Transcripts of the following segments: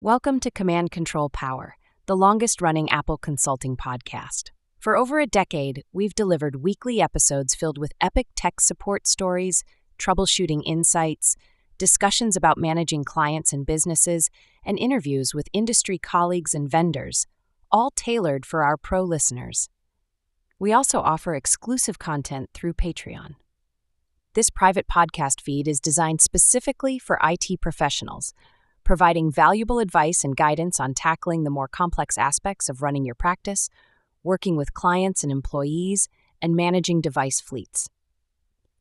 Welcome to Command Control Power, the longest-running Apple consulting podcast. For over a decade, we've delivered weekly episodes filled with epic tech support stories, troubleshooting insights, discussions about managing clients and businesses, and interviews with industry colleagues and vendors, all tailored for our pro listeners. We also offer exclusive content through Patreon. This private podcast feed is designed specifically for IT professionals, providing valuable advice and guidance on tackling the more complex aspects of running your practice, working with clients and employees, and managing device fleets.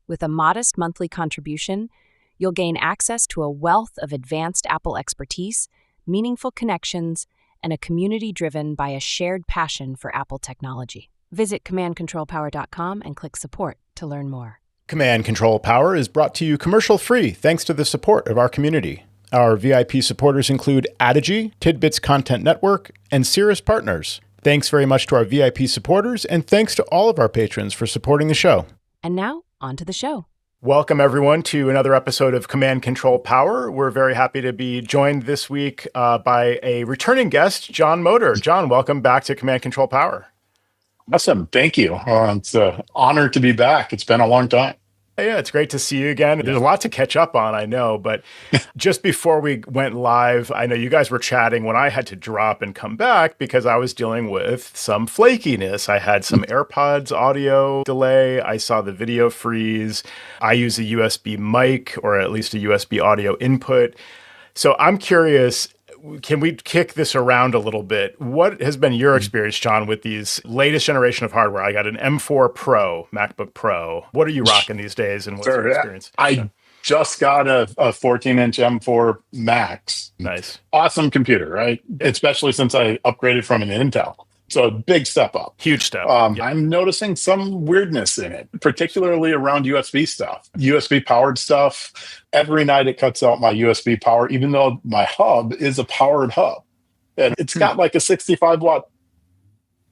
With a modest monthly contribution, you'll gain access to a wealth of advanced Apple expertise, meaningful connections, and a community driven by a shared passion for Apple technology. Visit commandcontrolpower.com and click support to learn more. Command Control Power is brought to you commercial-free thanks to the support of our community. Our VIP supporters include Adigy, Tidbits Content Network, and Cirrus Partners. Thanks very much to our VIP supporters, and thanks to all of our patrons for supporting the show. And now, on to the show. Welcome, everyone, to another episode of Command Control Power. We're very happy to be joined this week by a returning guest, John Motor. John, welcome back to Command Control Power. Awesome. Thank you. It's an honor to be back. It's been a long time. Yeah, it's great to see you again. There's a lot to catch up on, I know, but just before we went live, I know you guys were chatting when I had to drop and come back because I was dealing with some flakiness. I had some AirPods audio delay. I saw the video freeze. I use a USB mic, or at least a USB audio input. So I'm curious, can we kick this around a little bit? What has been your experience, John, with these latest generation of hardware? I got an M4 Pro, MacBook Pro. What are you rocking these days, and what's your experience? I just got a 14-inch M4 Max. Nice. Awesome computer, right? Especially since I upgraded from an Intel. So a big step up. Huge step. Yep. I'm noticing some weirdness in it, particularly around USB stuff. USB powered stuff. Every night it cuts out my USB power, even though my hub is a powered hub. And it's got like a 65-watt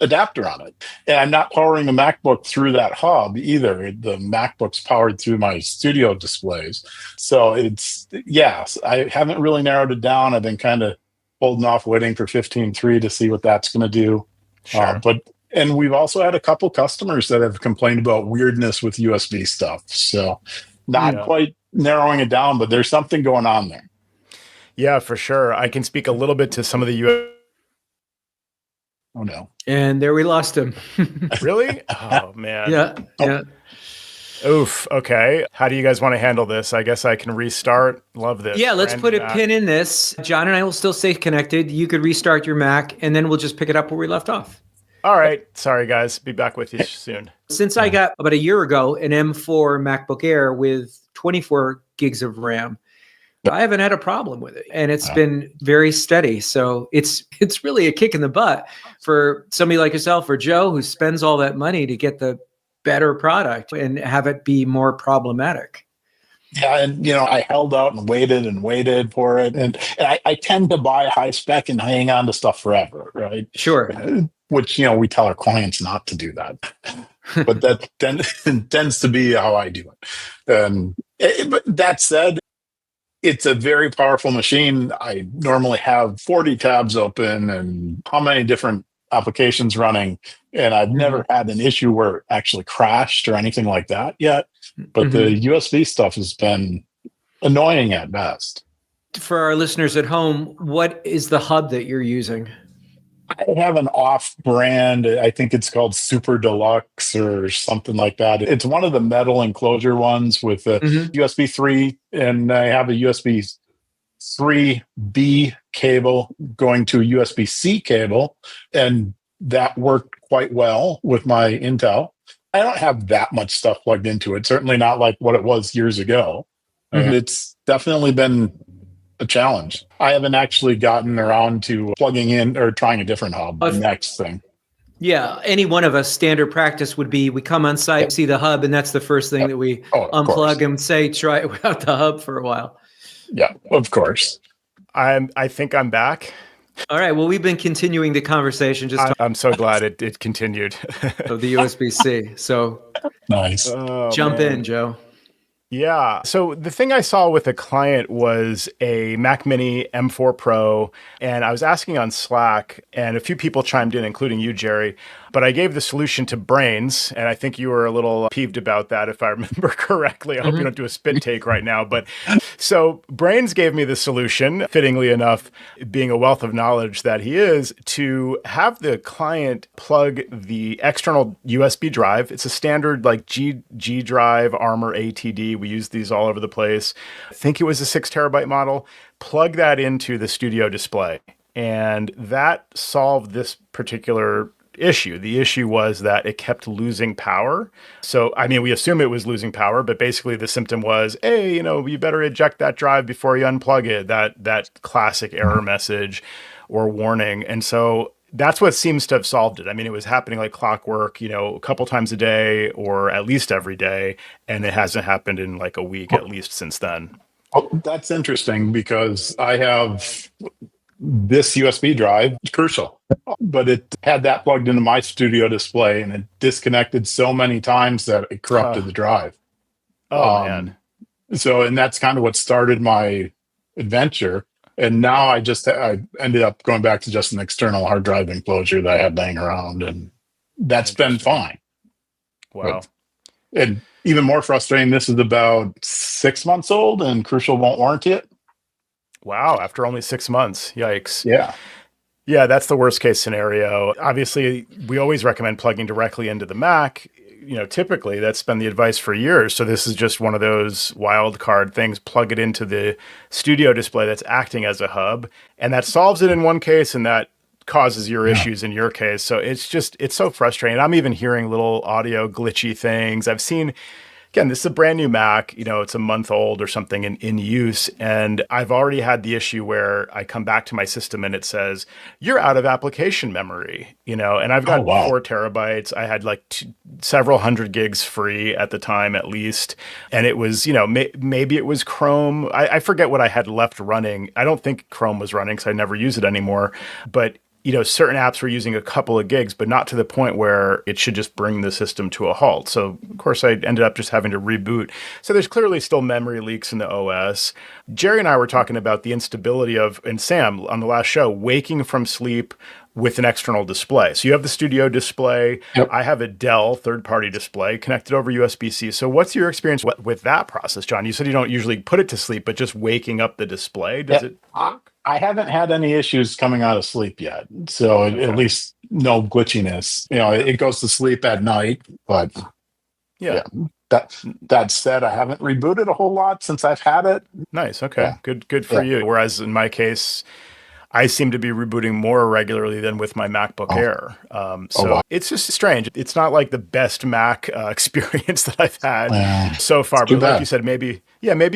adapter on it. And I'm not powering the MacBook through that hub either. The MacBook's powered through my studio displays. So I haven't really narrowed it down. I've been kind of holding off waiting for 15.3 to see what that's going to do. Sure. And we've also had a couple customers that have complained about weirdness with USB stuff. So not quite narrowing it down, but there's something going on there. Yeah, for sure. I can speak a little bit to some of the Oh, no. And there we lost him. Really? Oh, man. Yeah. Oof. Okay. How do you guys want to handle this? I guess I can restart. Love this. Yeah, let's put a pin in this. John and I will still stay connected. You could restart your Mac, and then we'll just pick it up where we left off. All right. Sorry, guys. Be back with you soon. Since I got, about a year ago, an M4 MacBook Air with 24 gigs of RAM, I haven't had a problem with it. And it's been very steady. So it's really a kick in the butt for somebody like yourself or Joe, who spends all that money to get the better product and have it be more problematic. Yeah, and I held out and waited for it, and I tend to buy high spec and hang on to stuff forever, right? Sure. Which we tell our clients not to do that, but that tends to be how I do it. But that said, it's a very powerful machine. I normally have 40 tabs open and how many different applications running, and I've never had an issue where it actually crashed or anything like that yet. But the USB stuff has been annoying at best. For our listeners at home, what is the hub that you're using? I have an off-brand, I think it's called Super Deluxe or something like that. It's one of the metal enclosure ones with a USB 3, and I have a USB 3B cable going to a USB-C cable, and that worked quite well with my Intel. I don't have that much stuff plugged into it, certainly not like what it was years ago. It's definitely been a challenge. I haven't actually gotten around to plugging in or trying a different hub. The next thing. Yeah, any one of us, standard practice would be we come on site, see the hub, and that's the first thing that we unplug and say, try it without the hub for a while. Yeah, of course. I think I'm back. All right. Well, we've been continuing the conversation. I'm so glad it continued. Of the USB-C. So nice. Jump in, Joe. Yeah. So the thing I saw with a client was a Mac Mini M4 Pro, and I was asking on Slack, and a few people chimed in, including you, Jerry. But I gave the solution to Brains, and I think you were a little peeved about that, if I remember correctly. I hope you don't do a spit take right now. But so Brains gave me the solution, fittingly enough, being a wealth of knowledge that he is, to have the client plug the external USB drive. It's a standard like G drive, Armor ATD. We use these all over the place. I think it was a 6 terabyte model. Plug that into the studio display. And that solved this particular issue. The issue was that it kept losing power. So, I mean, we assume it was losing power, but basically the symptom was, hey, you better eject that drive before you unplug it. That classic error message or warning. And so that's what seems to have solved it. I mean, it was happening like clockwork, a couple times a day or at least every day. And it hasn't happened in like a week at least since then. Oh, that's interesting because I have this USB drive, crucial, but it had that plugged into my studio display and it disconnected so many times that it corrupted the drive. Man. And that's kind of what started my adventure. And now I ended up going back to just an external hard drive enclosure that I had laying around, and that's been fine. Wow. And even more frustrating, this is about 6 months old and Crucial won't warranty it. Wow, after only 6 months. Yikes. Yeah. Yeah, that's the worst case scenario. Obviously, we always recommend plugging directly into the Mac. Typically that's been the advice for years. So this is just one of those wild card things. Plug it into the studio display that's acting as a hub, and that solves it in one case, and that causes your issues in your case. So it's so frustrating. I'm even hearing little audio glitchy things. I've seen, again, this is a brand new Mac, it's a month old or something in use. And I've already had the issue where I come back to my system and it says, you're out of application memory, and I've got 4 terabytes. I had like several hundred gigs free at the time, at least. And it was, maybe it was Chrome. I forget what I had left running. I don't think Chrome was running because I never use it anymore. But certain apps were using a couple of gigs, but not to the point where it should just bring the system to a halt. So, of course, I ended up just having to reboot. So there's clearly still memory leaks in the OS. Jerry and I were talking about the instability of, and Sam on the last show, waking from sleep with an external display. So you have the studio display. Yep. I have a Dell third-party display connected over USB-C. So what's your experience with that process, John? You said you don't usually put it to sleep, but just waking up the display, does it work? I haven't had any issues coming out of sleep yet. So at least no glitchiness. It goes to sleep at night, but yeah. That said, I haven't rebooted a whole lot since I've had it. Nice. Okay. Yeah. Good for you. Whereas in my case, I seem to be rebooting more regularly than with my MacBook Air. It's just strange. It's not like the best Mac experience that I've had so far. But like you said, maybe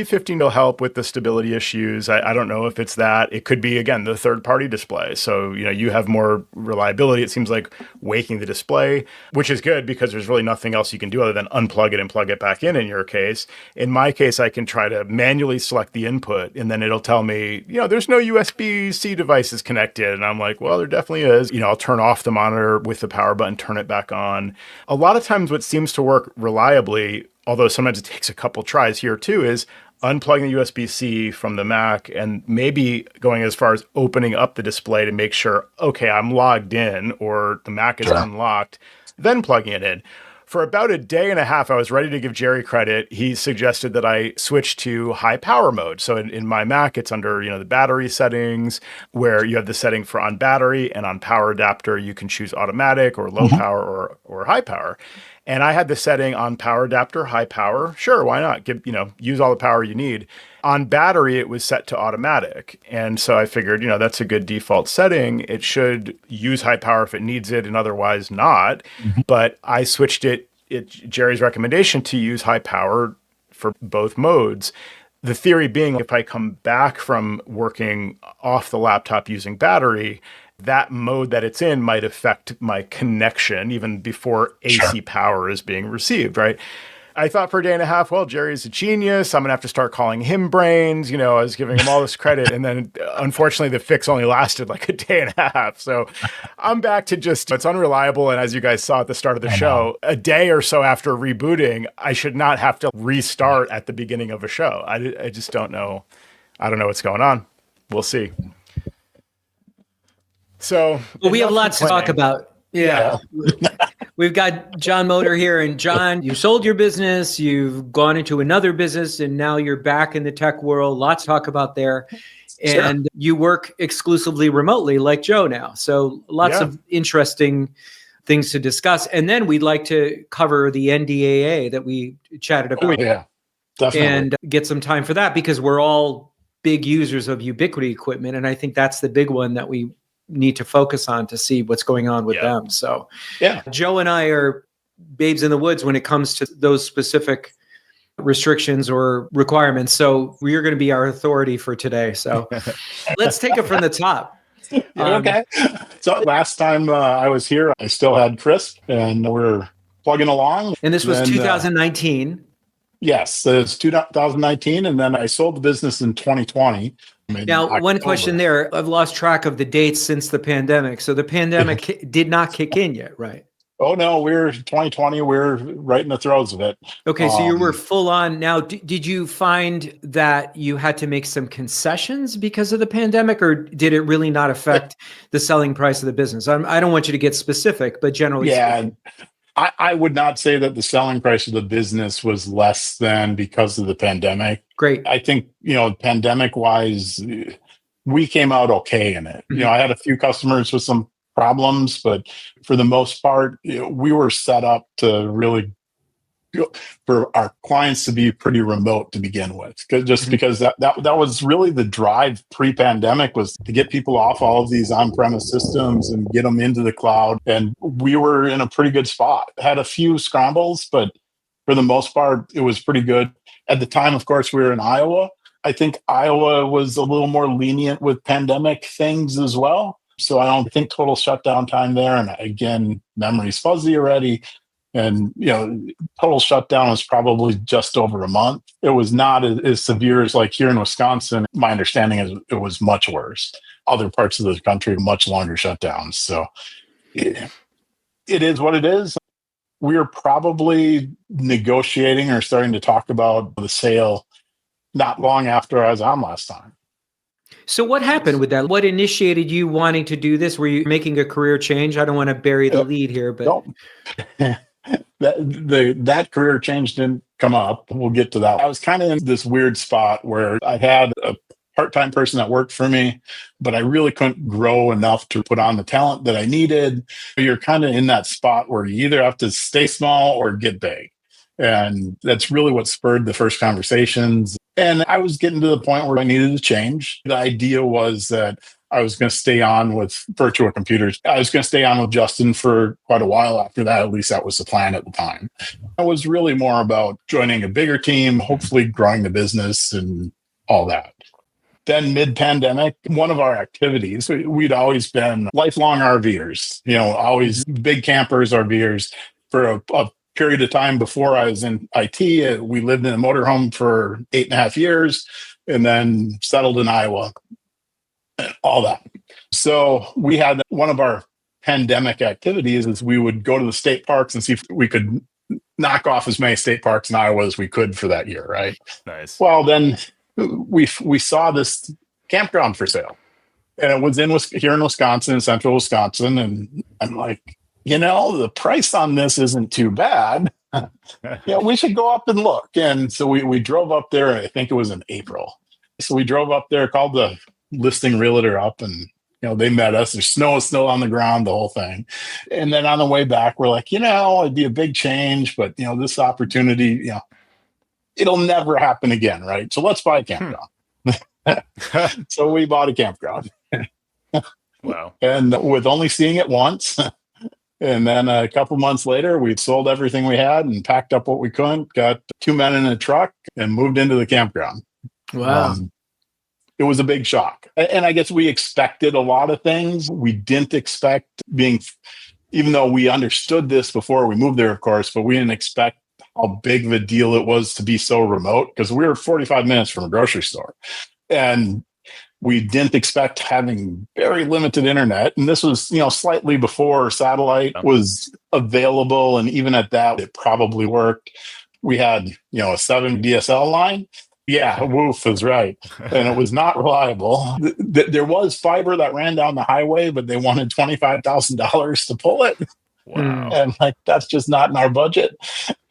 15 will help with the stability issues. I don't know if it's that. It could be, again, the third-party display. So, you have more reliability. It seems like waking the display, which is good because there's really nothing else you can do other than unplug it and plug it back in your case. In my case, I can try to manually select the input, and then it'll tell me, there's no USB-C device is connected. And I'm like, well, there definitely is. I'll turn off the monitor with the power button, turn it back on. A lot of times what seems to work reliably, although sometimes it takes a couple tries here too, is unplugging the USB-C from the Mac and maybe going as far as opening up the display to make sure, okay, I'm logged in or the Mac is unlocked, then plugging it in. For about a day and a half, I was ready to give Jerry credit. He suggested that I switch to high power mode. So in my Mac, it's under the battery settings where you have the setting for on battery, and on power adapter, you can choose automatic or low power or high power. And I had the setting on power adapter, high power. Sure, why not? Use all the power you need. On battery, it was set to automatic. And so I figured, that's a good default setting. It should use high power if it needs it and otherwise not. But I switched Jerry's recommendation, to use high power for both modes. The theory being, if I come back from working off the laptop using battery, that mode that it's in might affect my connection even before AC power is being received, right? I thought for a day and a half, well, Jerry's a genius. I'm going to have to start calling him brains. I was giving him all this credit. And then unfortunately, the fix only lasted like a day and a half. So I'm back to it's unreliable. And as you guys saw at the start of the show, a day or so after rebooting, I should not have to restart at the beginning of a show. I just don't know. I don't know what's going on. We'll see. So we have lots to talk about. Yeah. We've got John Motor here. And John, you sold your business, you've gone into another business, and now you're back in the tech world. Lots to talk about there. And you work exclusively remotely like Joe now. So lots of interesting things to discuss. And then we'd like to cover the NDAA that we chatted about. Yeah, definitely. And get some time for that because we're all big users of Ubiquiti equipment. And I think that's the big one that we need to focus on to see what's going on with them. So Joe and I are babes in the woods when it comes to those specific restrictions or requirements. So you're going to be our authority for today. So let's take it from the top. Okay. So last time I was here, I still had Chris and we're plugging along. And this was 2019. Yes, it's 2019. And then I sold the business in 2020. Now, one question there. I've lost track of the dates since the pandemic. So the pandemic did not kick in yet, right? Oh, no, we're 2020. We're right in the throes of it. Okay, so you were full on. Now, did you find that you had to make some concessions because of the pandemic, or did it really not affect the selling price of the business? I don't want you to get specific, but generally speaking. I would not say that the selling price of the business was less than because of the pandemic. Great. I think, pandemic wise, we came out okay in it. I had a few customers with some problems, but for the most part, we were set up to really for our clients to be pretty remote to begin with, because that was really the drive pre-pandemic, was to get people off all of these on-premise systems and get them into the cloud. And we were in a pretty good spot. Had a few scrambles, but for the most part, it was pretty good. At the time, of course, we were in Iowa. I think Iowa was a little more lenient with pandemic things as well. So I don't think total shutdown time there. And again, memory's fuzzy already. And, total shutdown was probably just over a month. It was not as severe as like here in Wisconsin. My understanding is it was much worse. Other parts of the country, much longer shutdowns. So it is what it is. We're probably negotiating or starting to talk about the sale not long after I was on last time. So what happened with that? What initiated you wanting to do this? Were you making a career change? I don't want to bury the lead here, but... No. That career change didn't come up. We'll get to that. I was kind of in this weird spot where I had a part-time person that worked for me, but I really couldn't grow enough to put on the talent that I needed. You're kind of in that spot where you either have to stay small or get big. And that's really what spurred the first conversations. And I was getting to the point where I needed to change. The idea was that I was going to stay on with virtual computers. I was going to stay on with Justin for quite a while after that. At least that was the plan at the time. It was really more about joining a bigger team, hopefully growing the business and all that. Then mid-pandemic, one of our activities, we'd always been lifelong RVers, always big campers, RVers. For a period of time before I was in IT, we lived in a motorhome for 8.5 years and then settled in Iowa. All that. So we had one of our pandemic activities is we would go to the state parks and see if we could knock off as many state parks in Iowa as we could for that year, right? Nice. Well, then we saw this campground for sale, and it was here in Wisconsin, central Wisconsin, and I'm like, the price on this isn't too bad. We should go up and look. And so we drove up there. I think it was in April. So we drove up there, called the listing realtor up, and they met us. There's snow on the ground, the whole thing. And then on the way back, we're like, it'd be a big change, but this opportunity, it'll never happen again, right? So let's buy a campground. So we bought a campground. Wow. And with only seeing it once, and then a couple months later, we sold everything we had and packed up what we could, got 2 men in a truck, and moved into the campground. Wow. It was a big shock. And I guess we expected a lot of things. We didn't expect even though we understood this before we moved there, of course, but we didn't expect how big of a deal it was to be so remote, because we were 45 minutes from a grocery store. And we didn't expect having very limited internet. And this was, slightly before satellite was available. And even at that, it probably worked. We had, a 7 DSL line. Yeah, woof is right. And it was not reliable. There was fiber that ran down the highway, but they wanted $25,000 to pull it. Wow. And that's just not in our budget.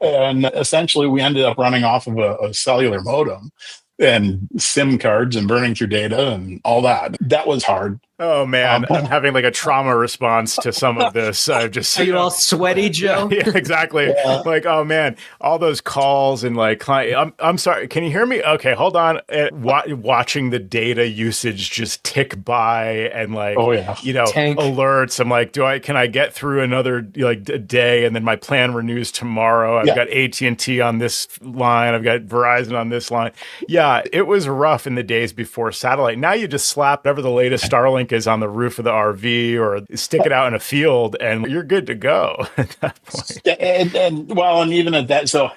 And essentially, we ended up running off of a cellular modem and SIM cards and burning through data and all that. That was hard. Oh man, I'm having like a trauma response to some of this. I've just Are you all sweaty, Joe? Yeah, exactly. Yeah. Like, oh man, all those calls and like, I'm sorry. Can you hear me? Okay, hold on. Watching the data usage just tick by and like, Tank. alerts. I'm like, can I get through another a day and then my plan renews tomorrow? I've got AT&T on this line. I've got Verizon on this line. Yeah, it was rough in the days before satellite. Now you just slap whatever the latest Starlink is on the roof of the RV or stick it out in a field and you're good to go at that point. And even at that, so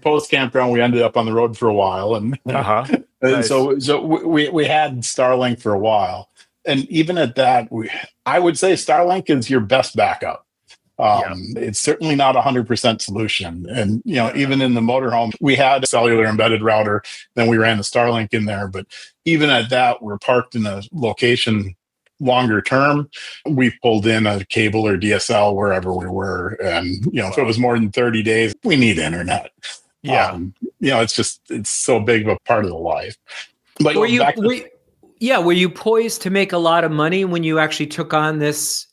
post Campground, we ended up on the road for a while. And nice. so we had Starlink for a while. And even at that, I would say Starlink is your best backup. It's certainly not a 100% solution. And, even in the motorhome, we had a cellular embedded router, then we ran the Starlink in there. But even at that, we're parked in a location longer term. We pulled in a cable or DSL wherever we were. And, if it was more than 30 days, we need internet. Yeah. It's so big of a part of the life. But were you poised to make a lot of money when you actually took on this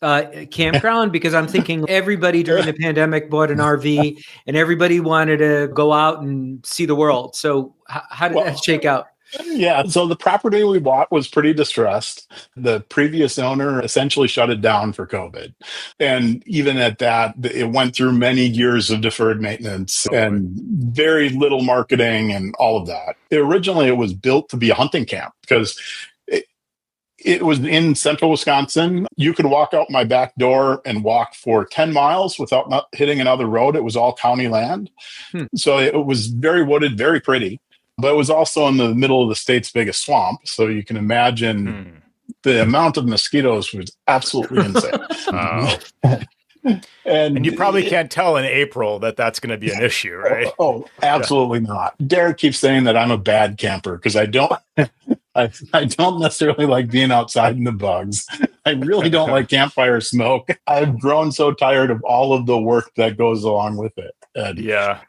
campground? Because I'm thinking everybody during the pandemic bought an RV and everybody wanted to go out and see the world. So how did that shake out? Yeah, so the property we bought was pretty distressed. The previous owner essentially shut it down for COVID. And even at that, it went through many years of deferred maintenance and very little marketing and all of that. Originally, it was built to be a hunting camp because it was in central Wisconsin. You could walk out my back door and walk for 10 miles without not hitting another road. It was all county land. So it was very wooded, very pretty. But it was also in the middle of the state's biggest swamp. So you can imagine the amount of mosquitoes was absolutely insane. And you probably can't tell in April that that's going to be an issue, right? Oh, absolutely not. Derek keeps saying that I'm a bad camper because I don't necessarily like being outside in the bugs. I really don't like campfire smoke. I've grown so tired of all of the work that goes along with it.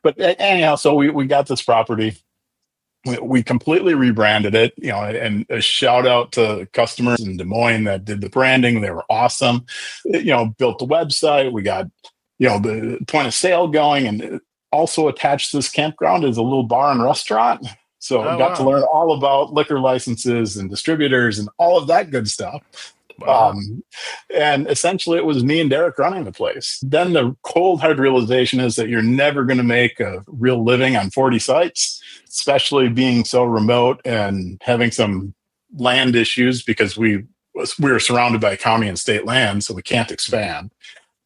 But anyhow, so we got this property. We completely rebranded it, and a shout out to customers in Des Moines that did the branding. They were awesome. Built the website. We got, the point of sale going, and also attached to this campground is a little bar and restaurant. So I got to learn all about liquor licenses and distributors and all of that good stuff. Wow. And essentially it was me and Derek running the place. Then the cold hard realization is that you're never going to make a real living on 40 sites, especially being so remote and having some land issues because we were surrounded by county and state land, so we can't expand.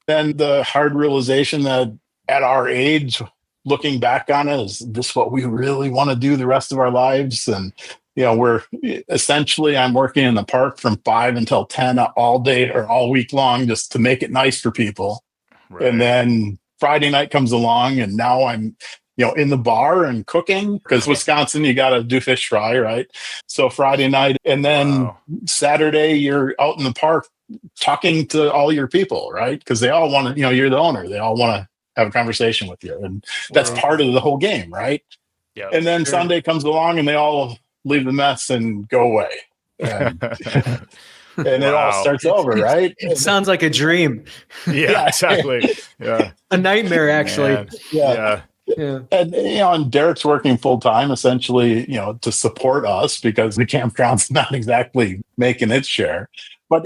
Then the hard realization that at our age, looking back on it, is this what we really want to do the rest of our lives? And we're essentially, I'm working in the park from 5 until 10 all day or all week long just to make it nice for people. Right. And then Friday night comes along and now I'm, in the bar and cooking because Wisconsin, you got to do fish fry, right? So Friday night and then Saturday, you're out in the park talking to all your people, right? Because they all want to, you're the owner. They all want to have a conversation with you. And that's part of the whole game, right? Yeah. And then Sunday comes along and they all leave the mess and go away. And it all starts over, right? It sounds like a dream. Yeah, exactly. Yeah. A nightmare, actually. Yeah. And Derek's working full time, essentially, to support us because the campground's not exactly making its share. But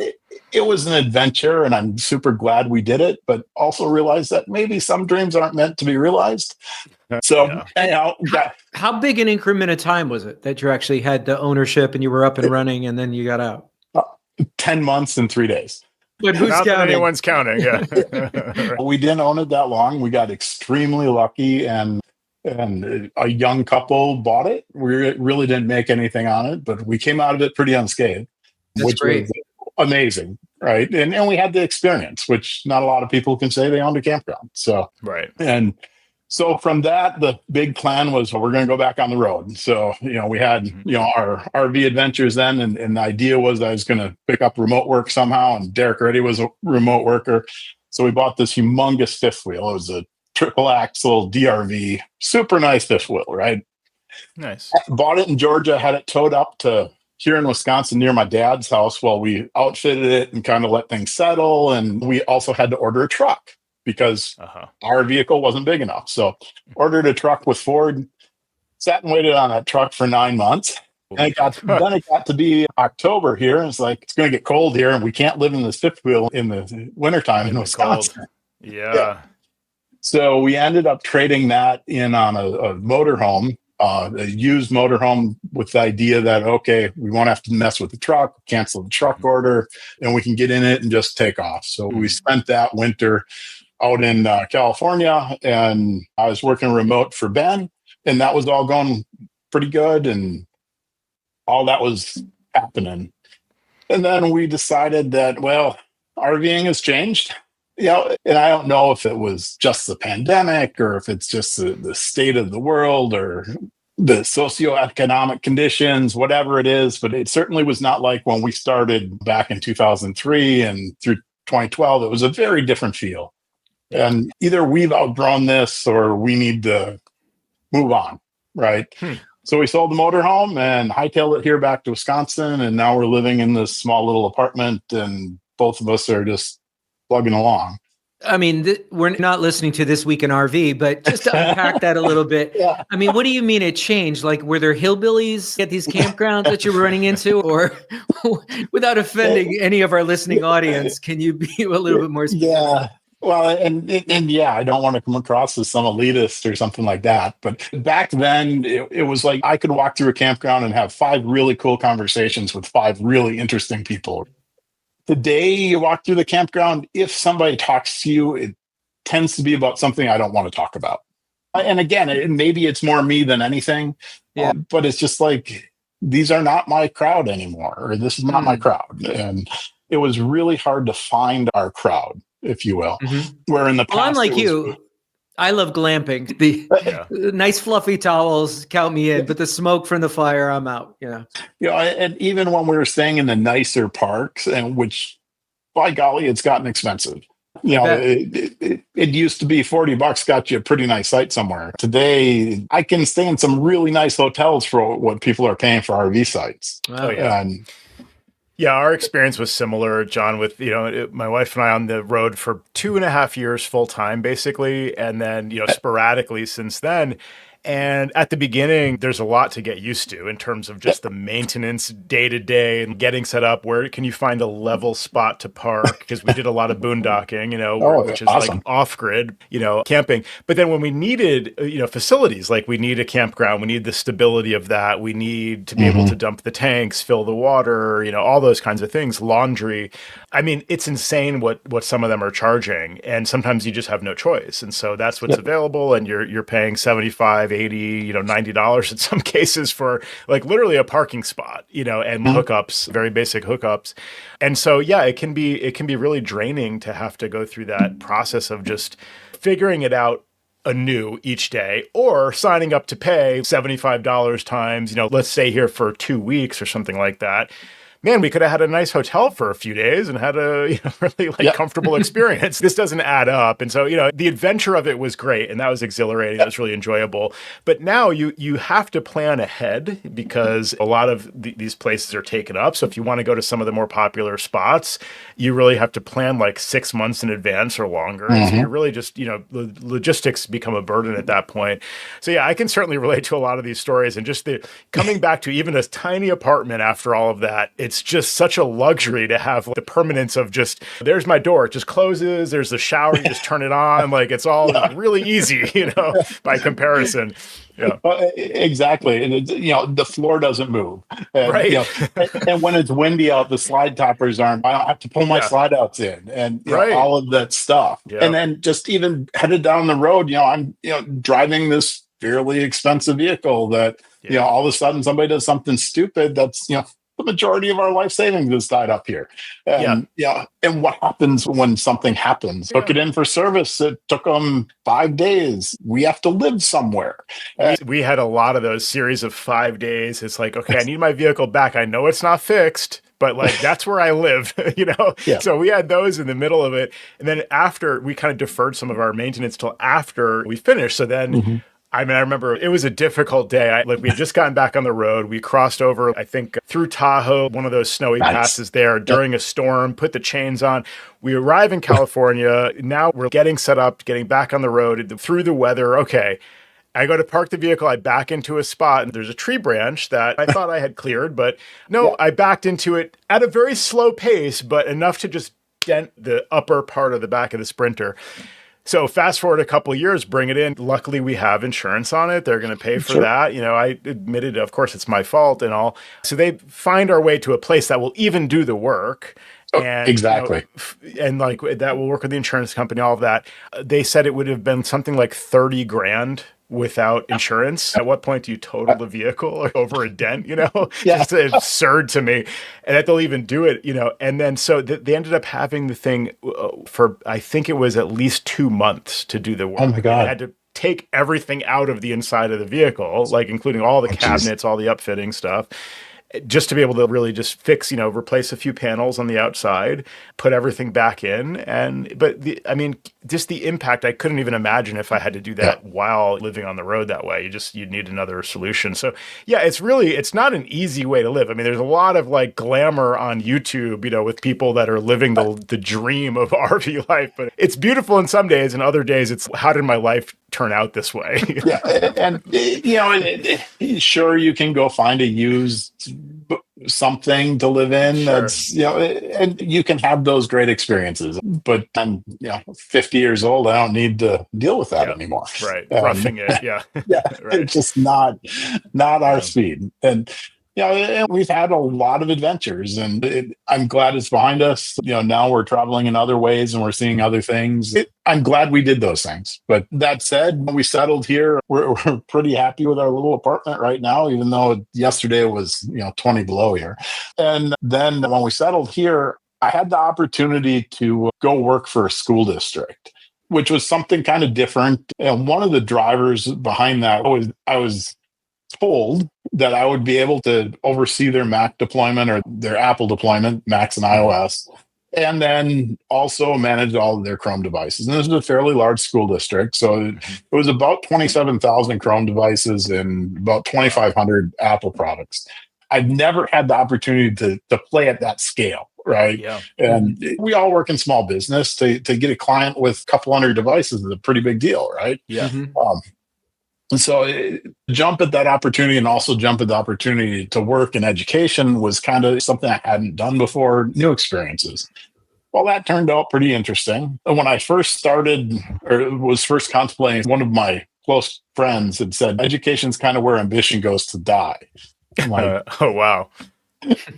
it was an adventure, and I'm super glad we did it. But also realized that maybe some dreams aren't meant to be realized. So, anyhow, how big an increment of time was it that you actually had the ownership and you were up and running, and then you got out? 10 months and 3 days. But who's Not counting? That anyone's counting. Yeah. We didn't own it that long. We got extremely lucky, and And a young couple bought it. We really didn't make anything on it, but we came out of it pretty unscathed, That's which was great. amazing, right? And we had the experience, which not a lot of people can say they owned a campground. So, Right. and so from that, the big plan was, well, we're going to go back on the road. So, we had, our RV adventures then, and the idea was I was going to pick up remote work somehow, and Derek already was a remote worker. So we bought this humongous fifth wheel. It was a triple axle DRV, super nice fifth wheel, right? Nice. Bought it in Georgia, had it towed up to here in Wisconsin near my dad's house while we outfitted it and kind of let things settle. And we also had to order a truck because our vehicle wasn't big enough. So ordered a truck with Ford, sat and waited on that truck for 9 months. And then it got to be October here. And it's like, it's going to get cold here and we can't live in this fifth wheel in the wintertime in Wisconsin. Yeah. So we ended up trading that in on a motorhome, a used motorhome, with the idea that, okay, we won't have to mess with the truck, cancel the truck order, and we can get in it and just take off. So we spent that winter out in California, and I was working remote for Ben, and that was all going pretty good, and all that was happening. And then we decided that, well, RVing has changed. And I don't know if it was just the pandemic or if it's just the state of the world or the socioeconomic conditions, whatever it is, but it certainly was not like when we started back in 2003 and through 2012. It was a very different feel. And either we've outgrown this or we need to move on, right? So we sold the motorhome and hightailed it here back to Wisconsin, and now we're living in this small little apartment, and both of us are just plugging along. I mean, we're not listening to This Week in RV, but just to unpack that a little bit. Yeah. I mean, what do you mean it changed? Like, were there hillbillies at these campgrounds that you were running into? Or without offending any of our listening audience, can you be a little bit more specific? Yeah. Well, and yeah, I don't want to come across as some elitist or something like that. But back then, it was like I could walk through a campground and have 5 really cool conversations with 5 really interesting people. Today, you walk through the campground, if somebody talks to you, it tends to be about something I don't want to talk about. And again, maybe it's more me than anything, but it's just like, these are not my crowd anymore, or this is not my crowd. And it was really hard to find our crowd, if you will. Where in the past, I'm like you. I love glamping. The nice fluffy towels count me in, but the smoke from the fire, I'm out. And even when we were staying in the nicer parks, and which, by golly, it's gotten expensive. It used to be $40 got you a pretty nice site somewhere. Today, I can stay in some really nice hotels for what people are paying for RV sites. Yeah, our experience was similar, John, with, my wife and I on the road for 2.5 years full time, basically. And then, sporadically since then. And at the beginning, there's a lot to get used to in terms of just the maintenance day to day and getting set up. Where can you find a level spot to park? Because we did a lot of boondocking, which is awesome. Like off grid, camping. But then when we needed, facilities, like we need a campground, we need the stability of that. We need to be able to dump the tanks, fill the water, all those kinds of things, laundry. I mean, it's insane what some of them are charging. And sometimes you just have no choice. And so that's what's available. And you're paying $75, $80, $90 in some cases for like literally a parking spot, and hookups, very basic hookups. And so, it can be really draining to have to go through that process of just figuring it out anew each day, or signing up to pay $75 times, let's stay here for 2 weeks or something like that. Man, we could have had a nice hotel for a few days and had a really comfortable experience. This doesn't add up. And so, the adventure of it was great, and that was exhilarating. That was really enjoyable. But now you have to plan ahead because a lot of these places are taken up. So if you want to go to some of the more popular spots, you really have to plan like 6 months in advance or longer. So you're really just, the logistics become a burden at that point. So I can certainly relate to a lot of these stories, and just coming back to even a tiny apartment after all of that. It's just such a luxury to have the permanence of just, there's my door, it just closes, there's the shower, you just turn it on, like it's all really easy, by comparison. Yeah, exactly. And the floor doesn't move. And, right. And when it's windy out, the slide toppers aren't. I have to pull my slide outs in, and all of that stuff. Yeah. And then just even headed down the road, I'm driving this fairly expensive vehicle that, all of a sudden somebody does something stupid that's, the majority of our life savings is tied up here. And and what happens when something happens? Took it in for service. It took them 5 days. We have to live somewhere. We had a lot of those series of 5 days. It's like, okay, I need my vehicle back. I know it's not fixed, but like that's where I live, So we had those in the middle of it. And then after, we kind of deferred some of our maintenance till after we finished. So then I remember it was a difficult day. We had just gotten back on the road. We crossed over, I think, through Tahoe, one of those snowy passes there during a storm, put the chains on. We arrive in California. Now we're getting set up, getting back on the road through the weather. Okay. I go to park the vehicle. I back into a spot and there's a tree branch that I thought I had cleared, but no, I backed into it at a very slow pace, but enough to just dent the upper part of the back of the Sprinter. So fast forward a couple of years, bring it in. Luckily, we have insurance on it. They're going to pay for that. I admitted, of course, it's my fault and all. So they find our way to a place that will even do the work. And, exactly. And like that will work with the insurance company, all of that. They said it would have been something like 30 grand without insurance. At what point do you total the vehicle over a dent, Just absurd to me. And that they'll even do it, and then so they ended up having the thing for, I think it was at least 2 months to do the work. Oh my God. And I had to take everything out of the inside of the vehicle, like including all the cabinets, all the upfitting stuff, just to be able to really just fix, replace a few panels on the outside, put everything back in. But just the impact, I couldn't even imagine if I had to do that while living on the road that way. You'd need another solution. So it's not an easy way to live. There's a lot of like glamour on YouTube, with people that are living the dream of RV life, but it's beautiful in some days, and other days it's, how did my life turn out this way? And sure, you can go find a used something to live in. That's and you can have those great experices, but I'm 50 years old. I don't need to deal with that anymore. Right. Roughing it. Right. It's just not our speed. And and we've had a lot of adventures, and I'm glad it's behind us. Now we're traveling in other ways and we're seeing other things. I'm glad we did those things. But that said, when we settled here, we're pretty happy with our little apartment right now, even though yesterday was 20 below here. And then when we settled here, I had the opportunity to go work for a school district, which was something kind of different. And one of the drivers behind that was I was told that I would be able to oversee their Mac deployment or their Apple deployment, Macs and iOS, and then also manage all of their Chrome devices. And this is a fairly large school district. So it was about 27,000 Chrome devices and about 2,500 Apple products. I've never had the opportunity to play at that scale. Right. Yeah. And we all work in small business. To get a client with a couple hundred devices is a pretty big deal. Right. Yeah. And so jump at that opportunity and also jump at the opportunity to work in education was kind of something I hadn't done before, new experiences. Well, that turned out pretty interesting. And when I first started or was first contemplating, one of my close friends had said, education's kind of where ambition goes to die. I'm like, oh, wow.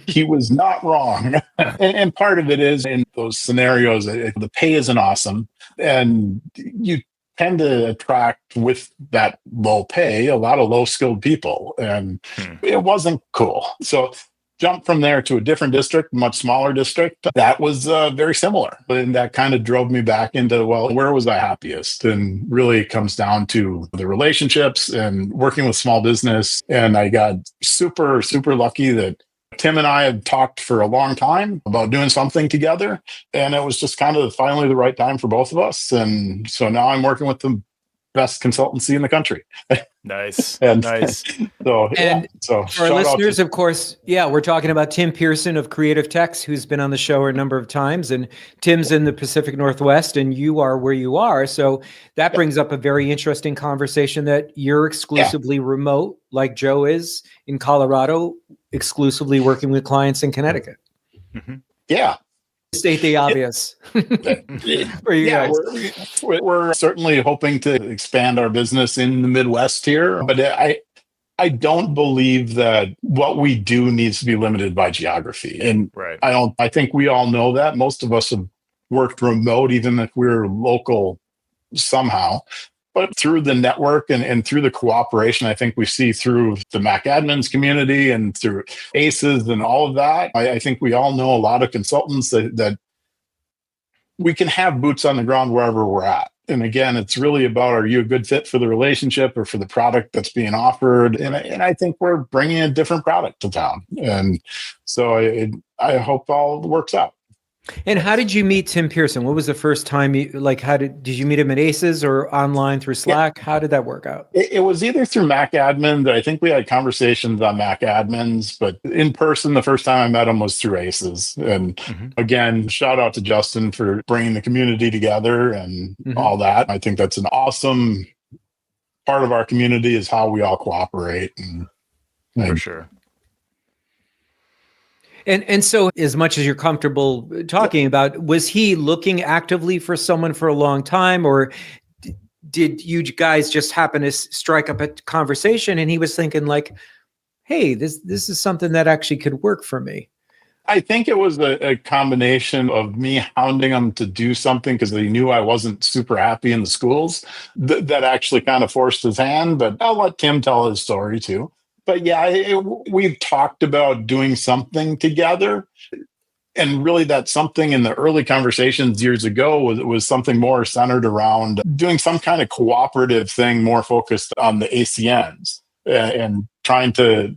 He was not wrong. And part of it is in those scenarios, the pay isn't awesome. And you tend to attract with that low pay a lot of low skilled people, and it wasn't cool. So jump from there to a different district, much smaller district. That was very similar, and that kind of drove me back into, well, where was I happiest? And really it comes down to the relationships and working with small business. And I got super, super lucky that Tim and I had talked for a long time about doing something together, and it was just kind of finally the right time for both of us. And so now I'm working with the best consultancy in the country. Nice. Nice. So for our listeners, of course, we're talking about Tim Pearson of Creative Techs, who's been on the show a number of times, and Tim's in the Pacific Northwest and you are where you are. So that brings up a very interesting conversation that you're exclusively remote, like Joe is in Colorado, exclusively working with clients in Connecticut. Mm-hmm. Yeah. State the obvious. For you guys. We're certainly hoping to expand our business in the Midwest here, but I don't believe that what we do needs to be limited by geography. And I think we all know that. Most of us have worked remote, even if we're local somehow. But through the network and through the cooperation, I think we see through the Mac admins community and through ACEs and all of that, I think we all know a lot of consultants that we can have boots on the ground wherever we're at. And again, it's really about, are you a good fit for the relationship or for the product that's being offered? And I think we're bringing a different product to town. And so I hope all works out. And how did you meet Tim Pearson? What was the first time did you meet him at ACES or online through Slack? Yeah. How did that work out? It was either through Mac admins. I think we had conversations on Mac admins, but in person, the first time I met him was through ACES. And again, shout out to Justin for bringing the community together and all that. I think that's an awesome part of our community, is how we all cooperate. For sure. And so, as much as you're comfortable talking about, was he looking actively for someone for a long time, or did you guys just happen to strike up a conversation and he was thinking like, hey, this is something that actually could work for me? I think it was a combination of me hounding him to do something because he knew I wasn't super happy in the schools that actually kind of forced his hand. But I'll let Tim tell his story too. But yeah, we've talked about doing something together. And really that something in the early conversations years ago was something more centered around doing some kind of cooperative thing, more focused on the ACNs and trying to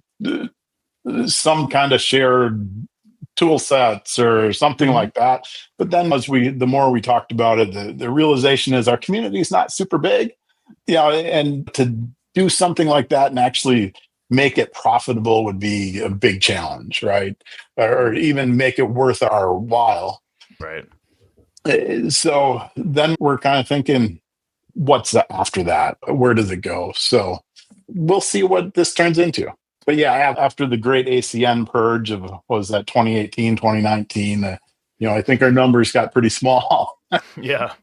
some kind of shared tool sets or something like that. But then the more we talked about it, the realization is our community is not super big. Yeah, and to do something like that and actually make it profitable would be a big challenge, right? Or even make it worth our while. Right. So then we're kind of thinking, what's after that? Where does it go? So we'll see what this turns into. But yeah, after the great ACN purge of, what was that, 2018, 2019, I think our numbers got pretty small. Yeah.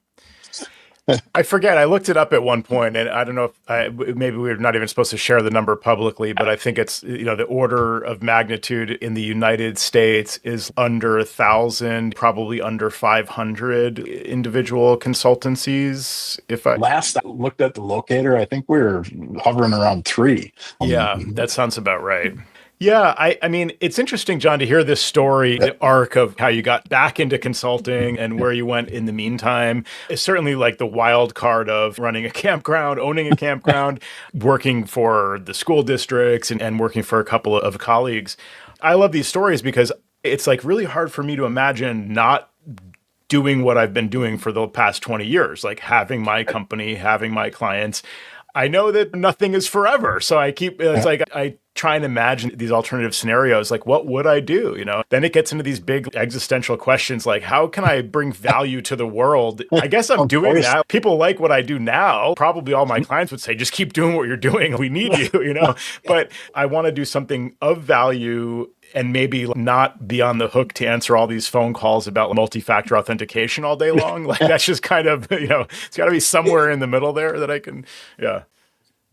I forget. I looked it up at one point, and I don't know if maybe we're not even supposed to share the number publicly, but I think it's, the order of magnitude in the United States is under 1,000, probably under 500 indivial consultancies. Last I looked at the locator, I think we were hovering around 3. Yeah, that sounds about right. Yeah, I mean, it's interesting, John, to hear this story, the arc of how you got back into consulting and where you went in the meantime. It's certainly like the wild card of running a campground, owning a campground, working for the school districts and working for a couple of colleagues. I love these stories because it's like really hard for me to imagine not doing what I've been doing for the past 20 years, like having my company, having my clients. I know that nothing is forever. So it's like I try and imagine these alternative scenarios, like what would I do? Then it gets into these big existential questions, like how can I bring value to the world? I guess I'm doing that. People like what I do now. Probably all my clients would say, just keep doing what you're doing. We need you, but I want to do something of value and maybe not be on the hook to answer all these phone calls about multi-factor authentication all day long. Like that's just kind of, it's got to be somewhere in the middle there that I can, yeah.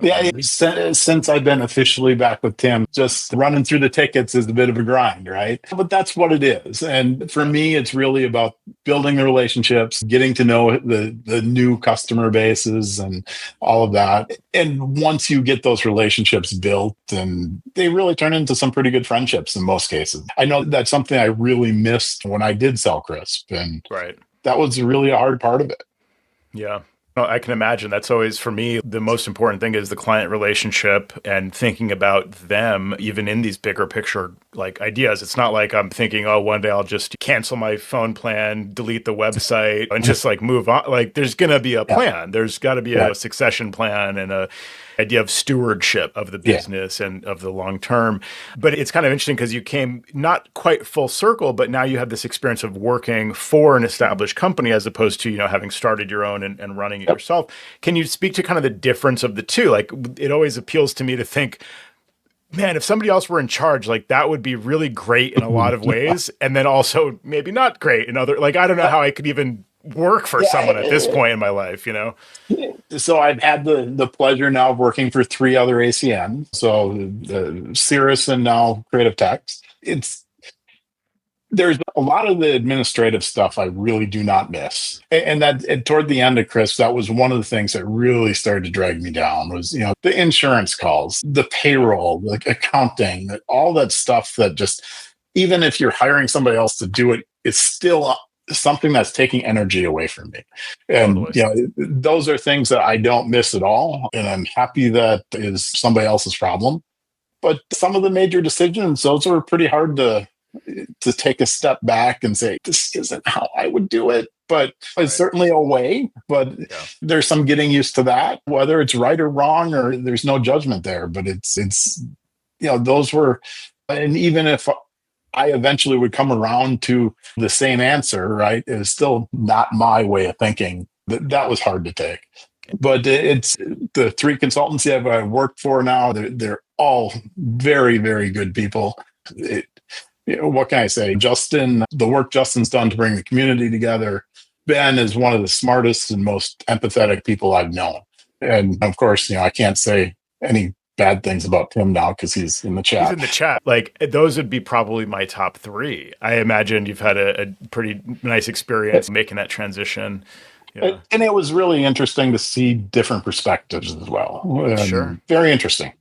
Yeah, since I've been officially back with Tim, just running through the tickets is a bit of a grind, right? But that's what it is. And for me, it's really about building the relationships, getting to know the new customer bases and all of that. And once you get those relationships built, and they really turn into some pretty good friendships in most cases. I know that's something I really missed when I did sell Crisp. And that was really a hard part of it. Yeah. I can imagine that's always, for me, the most important thing is the client relationship and thinking about them, even in these bigger picture like ideas. It's not like I'm thinking, oh, one day I'll just cancel my phone plan, delete the website, and just like move on. Like there's going to be a plan. There's got to be a succession plan and a idea of stewardship of the business and of the long term. But it's kind of interesting because you came not quite full circle, but now you have this experience of working for an established company as opposed to, having started your own and running it yourself. Can you speak to kind of the difference of the two? Like it always appeals to me to think, man, if somebody else were in charge, like that would be really great in a lot of ways. And then also maybe not great in other, like, I don't know how I could even work for someone at this point in my life, So I've had the pleasure now of working for 3 other ACN. So Cirrus and now Creative Text. There's a lot of the administrative stuff I really do not miss. And toward the end of Chris, that was one of the things that really started to drag me down was, the insurance calls, the payroll, the accounting, all that stuff that just, even if you're hiring somebody else to do it, it's still something that's taking energy away from me. And, those are things that I don't miss at all. And I'm happy that is somebody else's problem. But some of the major decisions, those were pretty hard to take a step back and say, this isn't how I would do it, but it's certainly a way, but there's some getting used to that, whether it's right or wrong, or there's no judgment there, but it's, those were, and even if I eventually would come around to the same answer, right, it was still not my way of thinking. That was hard to take. But it's the three consultancy I've worked for now, they're all very, very good people. What can I say? Justin, the work Justin's done to bring the community together. Ben is one of the smartest and most empathetic people I've known. And of course, I can't say any bad things about Tim now because he's in the chat. He's in the chat. Like, those would be probably my top three. I imagine you've had a pretty nice experience making that transition. Yeah. And it was really interesting to see different perspectives as well. Sure. Very interesting.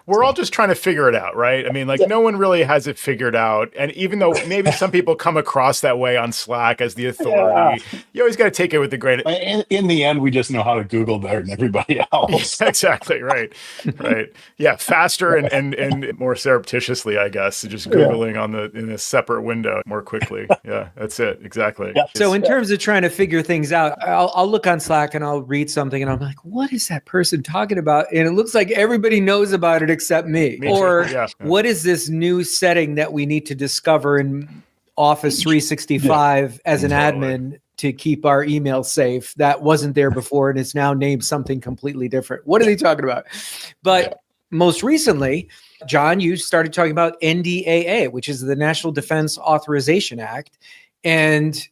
We're all just trying to figure it out, right? I mean, no one really has it figured out. And even though maybe some people come across that way on Slack as the authority, you always got to take it with a grain of... In the end, we just know how to Google better than everybody else. Exactly, right. Right. Yeah, faster and more surreptitiously, I guess, just Googling in a separate window more quickly. Yeah, that's it. Exactly. Yeah. So in terms of trying to figure things out, I'll look on Slack and I'll read something and I'm like, what is that person talking about? And it looks like everybody knows about it except me. Or what is this new setting that we need to discover in Office 365 as an admin to keep our email safe that wasn't there before and it's now named something completely different? What are they talking about? But most recently, John, you started talking about NDAA, which is the National Defense Authorization Act. And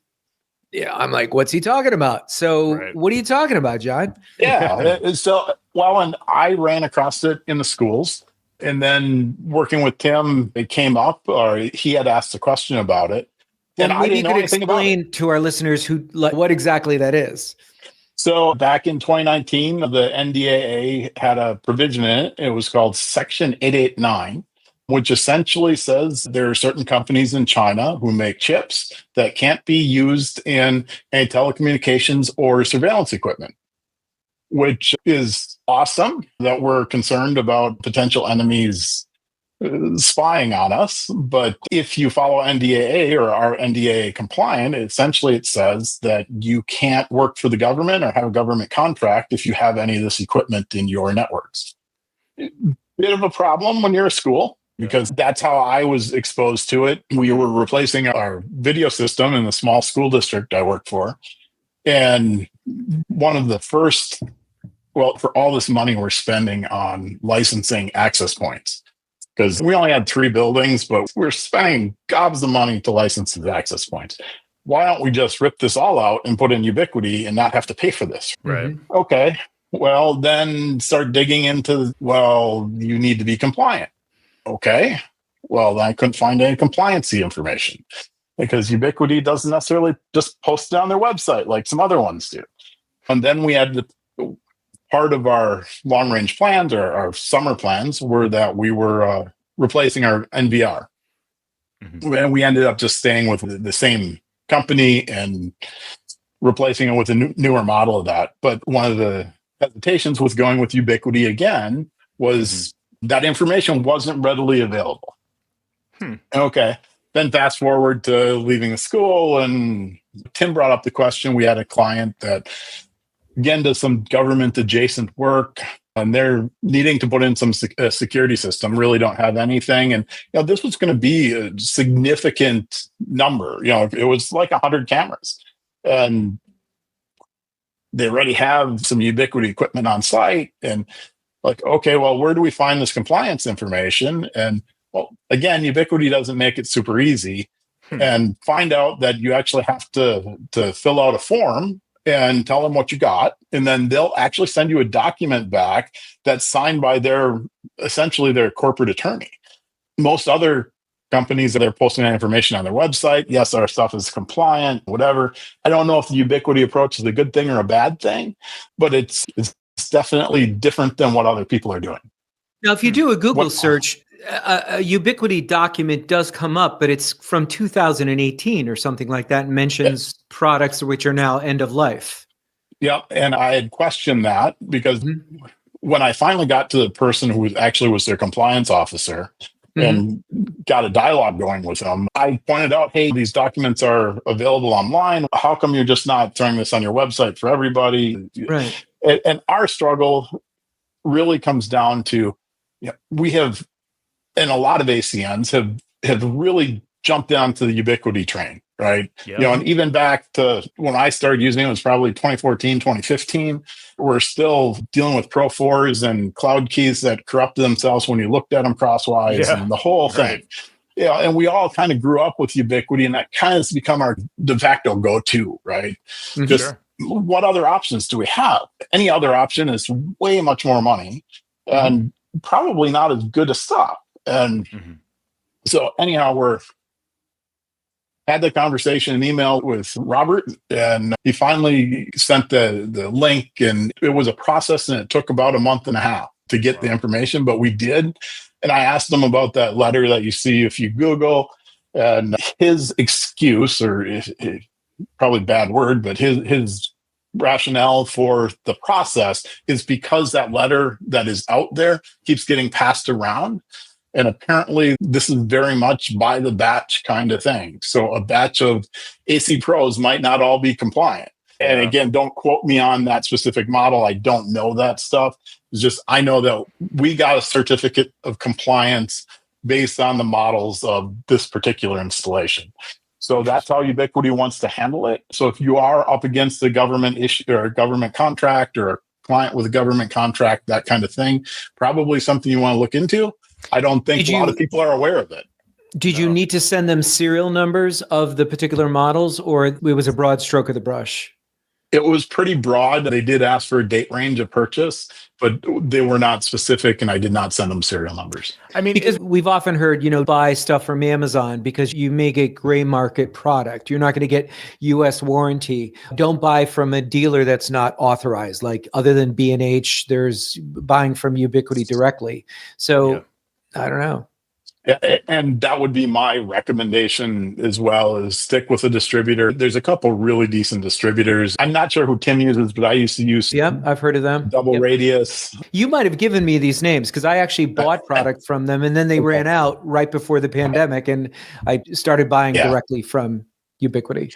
I'm like, what's he talking about? So what are you talking about, John? And I ran across it in the schools. And then working with Tim, it came up, or he had asked a question about it. And I didn't know anything about it. Explain to our listeners what exactly that is. So back in 2019, the NDAA had a provision in it. It was called Section 889, which essentially says there are certain companies in China who make chips that can't be used in any telecommunications or surveillance equipment, which is awesome that we're concerned about potential enemies spying on us. But if you follow NDAA or are NDAA compliant, essentially it says that you can't work for the government or have a government contract if you have any of this equipment in your networks. Bit of a problem when you're a school, because that's how I was exposed to it. We were replacing our video system in the small school district I worked for. And one of the first, for all this money we're spending on licensing access points, because we only had 3 buildings, but we're spending gobs of money to license these access points. Why don't we just rip this all out and put in Ubiquiti and not have to pay for this? Right. Okay. Well, then start digging into, you need to be compliant. Okay. Well, I couldn't find any compliancy information because Ubiquiti doesn't necessarily just post it on their website like some other ones do. And then we had part of our long-range plans or our summer plans were that we were replacing our NVR. Mm-hmm. And we ended up just staying with the same company and replacing it with a newer model of that. But one of the hesitations with going with Ubiquiti again was that information wasn't readily available. Okay. Then fast forward to leaving the school, and Tim brought up the question. We had a client that, again, does some government adjacent work, and they're needing to put in some security system, really don't have anything. And this was going to be a significant number. It was like 100 cameras. And they already have some Ubiquiti equipment on site. And okay, where do we find this compliance information? And again, Ubiquiti doesn't make it super easy. And find out that you actually have to fill out a form and tell them what you got. And then they'll actually send you a document back that's signed by essentially their corporate attorney. Most other companies, they're posting that information on their website. Yes, our stuff is compliant, whatever. I don't know if the Ubiquiti approach is a good thing or a bad thing, but it's definitely different than what other people are doing. Now, if you do a Google search, a Ubiquiti document does come up, but it's from 2018 or something like that, and mentions products which are now end of life. Yeah, and I had questioned that because when I finally got to the person who actually was their compliance officer and got a dialogue going with them, I pointed out, hey, these documents are available online. How come you're just not throwing this on your website for everybody? Right. And our struggle really comes down to, we have, and a lot of ACNs have really jumped onto the Ubiquiti train, right? Yeah. And even back to when I started using it was probably 2014, 2015. We're still dealing with Pro 4s and cloud keys that corrupted themselves when you looked at them crosswise and the whole thing. And we all kind of grew up with Ubiquiti, and that kind of has become our de facto go-to, right? Just what other options do we have? Any other option is way much more money and probably not as good a stuff. And so anyhow, we're had the conversation and email with Robert, and he finally sent the link, and it was a process, and it took about a month and a half to get the information, but we did. And I asked him about that letter that you see if you Google, and his excuse, or probably bad word, but his rationale for the process is because that letter that is out there keeps getting passed around. And apparently this is very much by the batch kind of thing. So a batch of AC Pros might not all be compliant. And again, don't quote me on that specific model. I don't know that stuff. It's just, I know that we got a certificate of compliance based on the models of this particular installation. So that's how Ubiquiti wants to handle it. So if you are up against a government issue or a government contract or a client with a government contract, that kind of thing, probably something you want to look into. I don't think a lot of people are aware of it. Did you need to send them serial numbers of the particular models, or it was a broad stroke of the brush? It was pretty broad. They did ask for a date range of purchase, but they were not specific, and I did not send them serial numbers. I mean, because we've often heard, buy stuff from Amazon because you may get gray market product. You're not going to get US warranty. Don't buy from a dealer that's not authorized. Like other than B&H, there's buying from Ubiquiti directly. So I don't know. And that would be my recommendation as well, is stick with a distributor. There's a couple really decent distributors. I'm not sure who Tim uses, but I used to use I've heard of them. Double Radius. You might have given me these names because I actually bought product from them, and then they ran out right before the pandemic, and I started buying directly from Ubiquiti.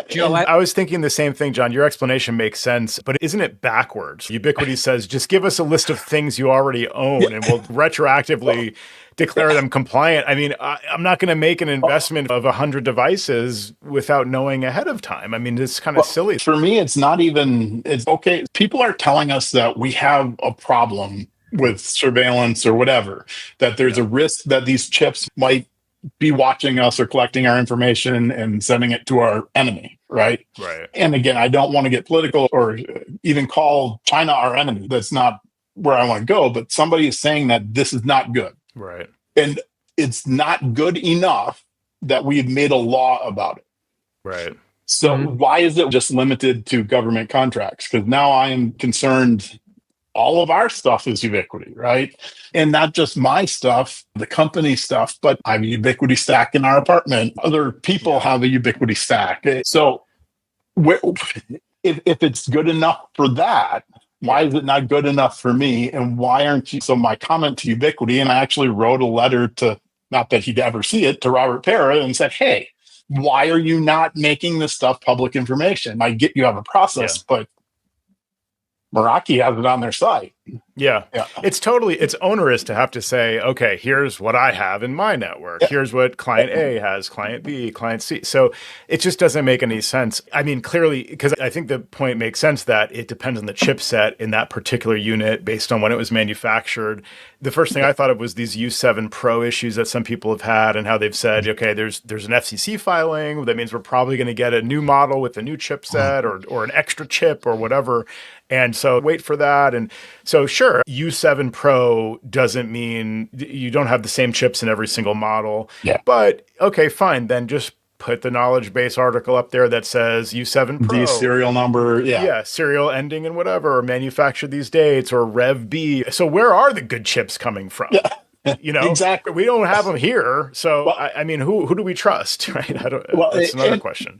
Joe, I was thinking the same thing, John. Your explanation makes sense, but isn't it backwards? Ubiquiti says, just give us a list of things you already own and we'll retroactively declare them compliant. I mean, I'm not going to make an investment of 100 devices without knowing ahead of time. I mean, it's kind of silly. For me, it's not even, it's okay. People are telling us that we have a problem with surveillance or whatever, that there's a risk that these chips might be watching us or collecting our information and sending it to our enemy, right? Right. And again, I don't want to get political or even call China our enemy. That's not where I want to go, but somebody is saying that this is not good. Right. And it's not good enough that we've made a law about it. Right. So why is it just limited to government contracts? Because now I am concerned all of our stuff is Ubiquiti, right? And not just my stuff, the company stuff, but I have a Ubiquiti stack in our apartment. Other people have a Ubiquiti stack. So if it's good enough for that, why is it not good enough for me? And why aren't you? So my comment to Ubiquiti, and I actually wrote a letter to, not that he'd ever see it, to Robert Pera and said, hey, why are you not making this stuff public information? I get you have a process, but Meraki has it on their site. Yeah. It's onerous to have to say, okay, here's what I have in my network. Here's what client A has, client B, client C. So it just doesn't make any sense. I mean, clearly, because I think the point makes sense that it depends on the chipset in that particular unit based on when it was manufactured. The first thing I thought of was these U7 Pro issues that some people have had and how they've said, okay, there's an FCC filing. That means we're probably going to get a new model with a new chipset or an extra chip or whatever. And so wait for that. And so So sure, U7 Pro doesn't mean you don't have the same chips in every single model. Yeah. But okay, fine. Then just put the knowledge base article up there that says U7 Pro. The serial number. Yeah, serial ending in whatever, or manufactured these dates, or Rev B. So where are the good chips coming from? Yeah. Exactly. We don't have them here. So, Well, I mean, who do we trust? Right. Well, that's another question.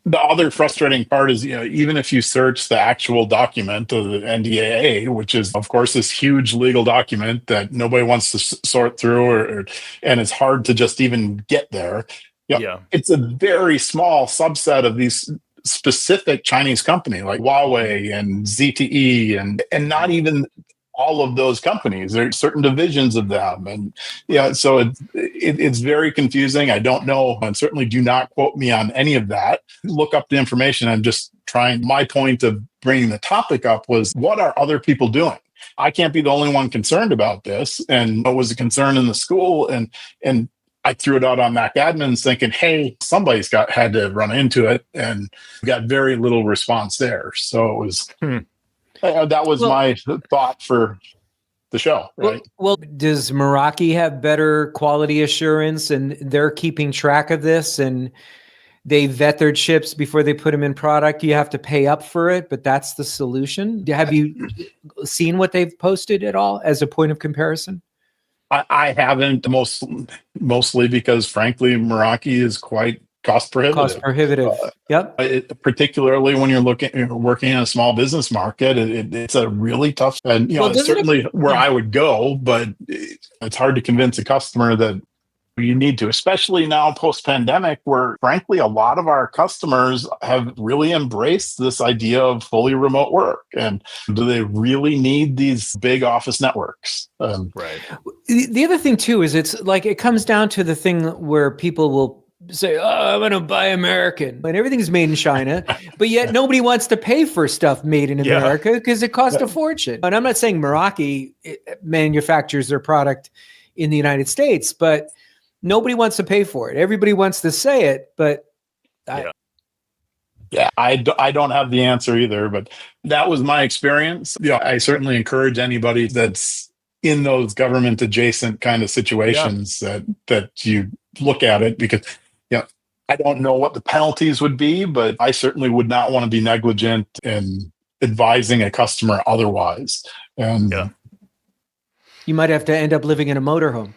The other frustrating part is, even if you search the actual document of the NDAA, which is, of course, this huge legal document that nobody wants to sort through, and it's hard to just even get there. Yeah. It's a very small subset of these specific Chinese company like Huawei and ZTE and not even all of those companies. There are certain divisions of them. And so it's very confusing. I don't know, and certainly do not quote me on any of that. Look up the information. I'm just trying. My point of bringing the topic up was, what are other people doing? I can't be the only one concerned about this. And it was a concern in the school. And I threw it out on Mac admins thinking, hey, somebody's had to run into it, and got very little response there. So it was... that was my thought for the show, right? Well, does Meraki have better quality assurance, and they're keeping track of this, and they vet their chips before they put them in product? You have to pay up for it, but that's the solution. Have you seen what they've posted at all as a point of comparison? I haven't, mostly because, frankly, Meraki is quite cost prohibitive. Yep. Particularly when you're working in a small business market, it's a really tough. And it's certainly where I would go, but it's hard to convince a customer that you need to, especially now post-pandemic, where frankly a lot of our customers have really embraced this idea of fully remote work. And do they really need these big office networks? Right. The other thing too is, it's like, it comes down to the thing where people will say, oh, I'm going to buy American, and everything's made in China, but yet nobody wants to pay for stuff made in America because it costs a fortune. And I'm not saying Meraki manufactures their product in the United States, but nobody wants to pay for it. Everybody wants to say it, but I don't have the answer either, but that was my experience. I certainly encourage anybody that's in those government adjacent kind of situations that you look at it, because I don't know what the penalties would be, but I certainly would not want to be negligent in advising a customer otherwise. And you might have to end up living in a motorhome.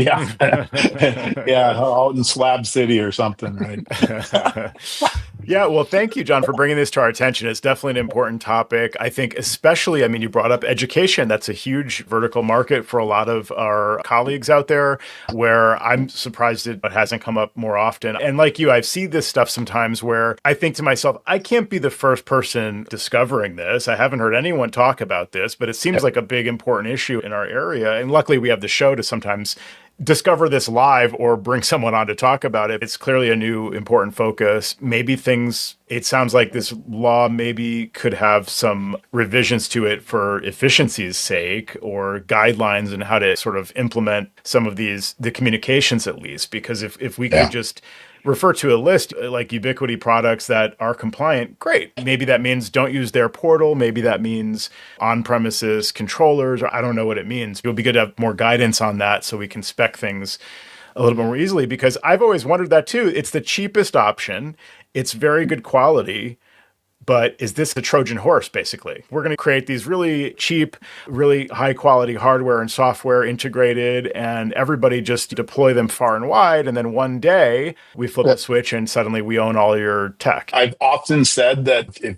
Out in Slab City or something, right? Yeah, well, thank you, John, for bringing this to our attention. It's definitely an important topic. I think especially, you brought up education. That's a huge vertical market for a lot of our colleagues out there, where I'm surprised it hasn't come up more often. And like you, I've seen this stuff sometimes where I think to myself, I can't be the first person discovering this. I haven't heard anyone talk about this, but it seems like a big, important issue in our area. And luckily, we have the show to sometimes discover this live or bring someone on to talk about it. It's clearly a new important focus. Maybe it sounds like this law maybe could have some revisions to it for efficiency's sake, or guidelines on how to sort of implement some of the communications at least. Because if we could just refer to a list like Ubiquiti products that are compliant, great. Maybe that means don't use their portal. Maybe that means on-premises controllers, or I don't know what it means. It would be good to have more guidance on that so we can spec things a little bit more easily, because I've always wondered that too. It's the cheapest option. It's very good quality. But is this the Trojan horse, basically? We're going to create these really cheap, really high-quality hardware and software integrated, and everybody just deploy them far and wide, and then one day we flip the switch and suddenly we own all your tech. I've often said that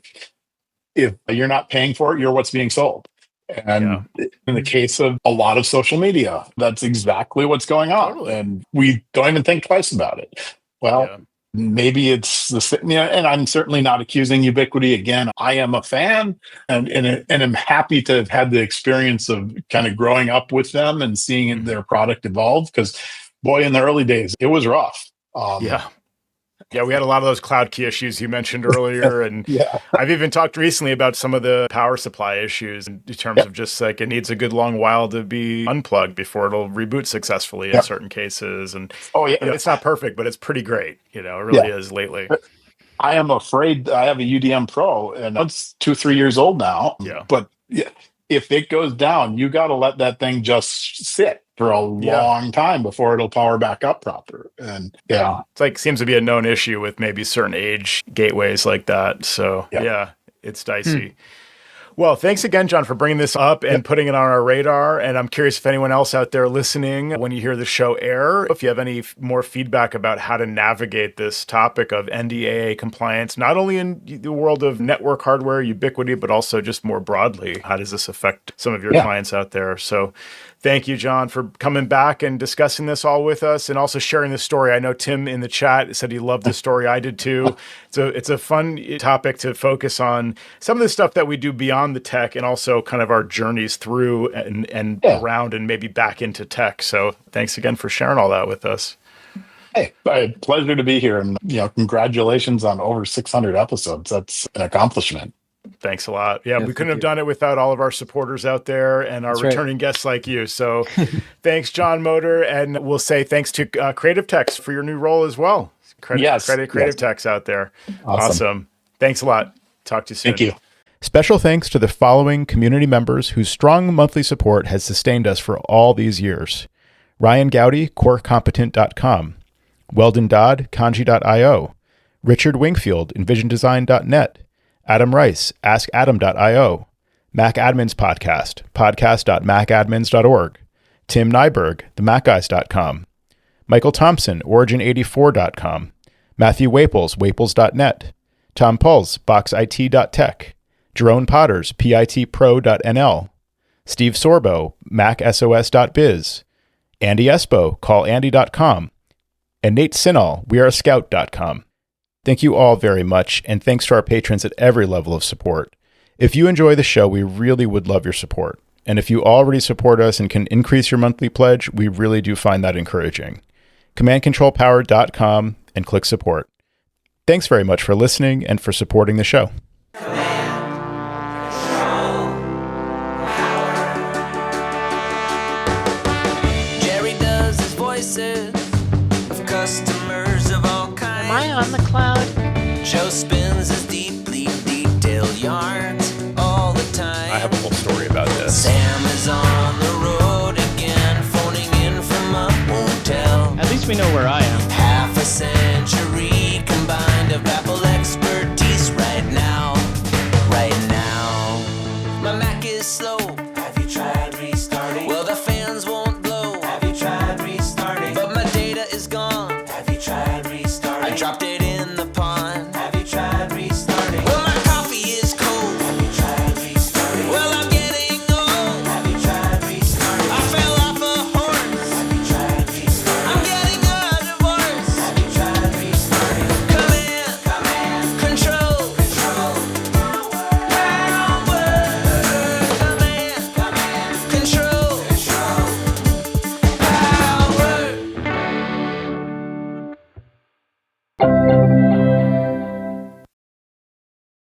if you're not paying for it, you're what's being sold. And in the case of a lot of social media, that's exactly what's going on. Totally. And we don't even think twice about it. Well, maybe it's and I'm certainly not accusing Ubiquiti. Again, I am a fan and I'm happy to have had the experience of kind of growing up with them and seeing their product evolve, because boy, in the early days, it was rough. Yeah, we had a lot of those cloud key issues you mentioned earlier. And I've even talked recently about some of the power supply issues in terms of just like it needs a good long while to be unplugged before it'll reboot successfully in certain cases. And it's not perfect, but it's pretty great. It really is lately. I am afraid I have a UDM Pro and it's 2-3 years old now. Yeah. But if it goes down, you got to let that thing just sit for a long time before it'll power back up proper. And it's like seems to be a known issue with maybe certain age gateways like that. So it's dicey. Well, thanks again, John, for bringing this up and putting it on our radar. And I'm curious if anyone else out there listening, when you hear the show air, if you have any more feedback about how to navigate this topic of NDAA compliance, not only in the world of network hardware, Ubiquiti, but also just more broadly. How does this affect some of your clients out there? So thank you, John, for coming back and discussing this all with us and also sharing the story. I know Tim in the chat said he loved the story. I did too. So it's a fun topic to focus on some of the stuff that we do beyond the tech and also kind of our journeys through and around and maybe back into tech. So thanks again for sharing all that with us. Hey, pleasure to be here. And, congratulations on over 600 episodes. That's an accomplishment. Thanks a lot. Yeah, we couldn't have done it without all of our supporters out there and our returning guests like you. So thanks, John Motor. And we'll say thanks to Creative Techs for your new role as well. Credit Creative Techs out there. Awesome. Thanks a lot. Talk to you soon. Thank you. Special thanks to the following community members whose strong monthly support has sustained us for all these years. Ryan Gowdy, CoreCompetent.com. Weldon Dodd, Kanji.io. Richard Wingfield, EnvisionDesign.net. Adam Rice, AskAdam.io, Mac Admins Podcast, podcast.macadmins.org, Tim Nyberg, TheMacGuys.com, Michael Thompson, Origin84.com, Matthew Waples, Waples.net, Tom Puls, BoxIT.tech, Jerome Potters, PITPro.nl, Steve Sorbo, MacSOS.biz, Andy Espo, CallAndy.com, and Nate Sinal, WeAreScout.com. Thank you all very much, and thanks to our patrons at every level of support. If you enjoy the show, we really would love your support. And if you already support us and can increase your monthly pledge, we really do find that encouraging. CommandControlPower.com and click support. Thanks very much for listening and for supporting the show. Jerry does his voices of customers of all kinds. Am I on the cloud? Joe spins his deeply detailed yarns all the time. I have a whole story about this. Sam is on the road again, phoning in from a hotel. At least we know where I am. Half a century combined of Apple expertise right now. Right now. My Mac is slow. Have you tried restarting? Well, the fans won't blow. Have you tried restarting? But my data is gone. Have you tried restarting? I dropped it